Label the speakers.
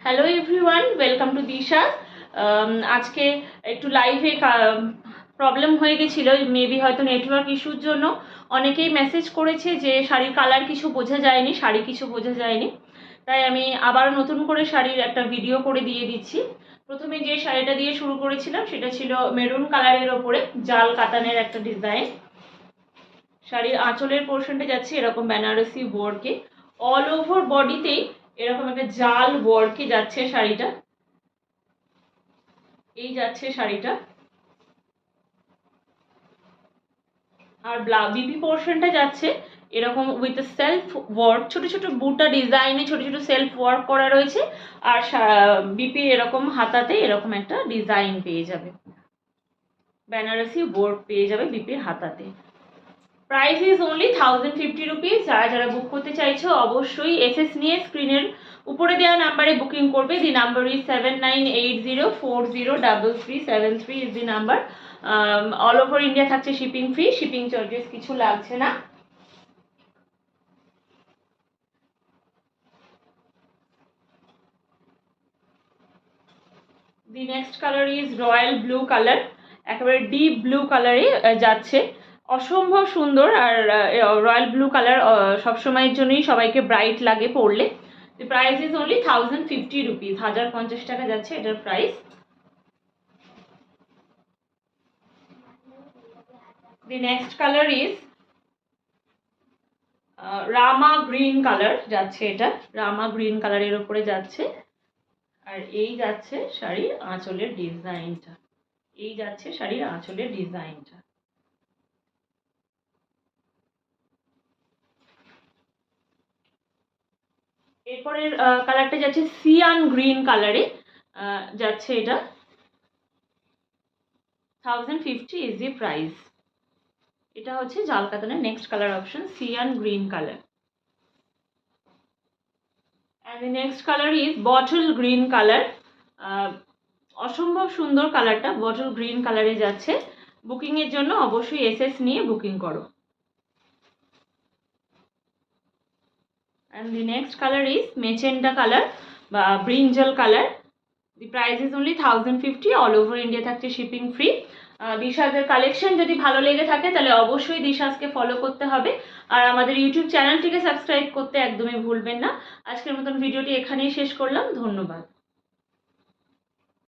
Speaker 1: Hello everyone, welcome to দিশা। আজকে একটু লাইভে প্রবলেম হয়ে গেছিলো, মেবি হয়তো নেটওয়ার্ক ইস্যুর জন্য অনেকেই মেসেজ করেছে যে শাড়ির কালার কিছু বোঝা যায়নি, শাড়ি কিছু বোঝা যায়নি। তাই আমি আবার নতুন করে শাড়ির একটা ভিডিও করে দিয়ে দিচ্ছি। প্রথমে যে শাড়িটা দিয়ে শুরু করেছিলাম সেটা ছিল মেরুন কালারের ওপরে জাল কাতানের একটা ডিজাইন। শাড়ির আঁচলের পোর্শনটা যাচ্ছে এরকম বেনারসি ওয়ার্কে, অল ওভার বডিতেই এরকম একটা জাল ওয়ার্কে যাচ্ছে শাড়িটা। এই যাচ্ছে শাড়িটা। আর বিপি পোর্শনটা যাচ্ছে এরকম উইথ সেলফ ওয়ার্ক, ছোট ছোট বুটা ডিজাইনে ছোট ছোট সেলফ ওয়ার্ক করা রয়েছে। আর বিপি এরকম হাতাতে এরকম একটা ডিজাইন পেয়ে যাবে, বেনারসি ওয়ার্ক পেয়ে যাবে বিপির হাতাতে। Price is only 1050 rupees. যারা বুক করতে চাইছো অবশ্যই এসএস নিয়ে স্ক্রিনের উপরে দেওয়া নাম্বারে বুকিং করবে। The number is 7980403373 is the number. All over India থাকছে শিপিং ফ্রি, শিপিং চার্জেস কিছু লাগছে না। দি next colour is royal blue colour, একেবারে ডিপ ব্লু কালারে যাচ্ছে, অসম্ভব সুন্দর। আর রয়্যাল ব্লু কালার সবসময়ের জন্যই সবাইকে ব্রাইট লাগে পরলে। দি প্রাইস ইজ অনলি 1050 রুপিস, 1050 টাকা যাচ্ছে এটার price. The next colour is Rama green colour যাচ্ছে, এটা রামা গ্রিন কালারের উপরে যাচ্ছে। আর এই যাচ্ছে শাড়ির আঁচলের ডিজাইনটা, এই যাচ্ছে শাড়ির আঁচলের ডিজাইনটা। এরপরের কালারটা যাচ্ছে সিয়ান গ্রিন কালারে যাচ্ছে, এটা 1050 ইজ দি প্রাইস। এটা হচ্ছে জাল কাতানের next colour option, cyan green colour. And the next colour is bottle green colour. অসম্ভব সুন্দর কালারটা, বটল গ্রিন কালারে যাচ্ছে। বুকিং এর জন্য অবশ্যই এসএস নিয়ে বুকিং করো। and the next color is magenta color বা brinjal color. the price is only 1050, all over India থাকছে শিপিং ফ্রি। দিশাজের কালেকশন যদি ভালো লেগে থাকে তাহলে অবশ্যই দিশাজকে ফলো করতে হবে, আর আমাদের ইউটিউব চ্যানেলটিকে সাবস্ক্রাইব করতে একদমই ভুলবেন না। আজকের মতন ভিডিওটি এখানেই শেষ করলাম, ধন্যবাদ।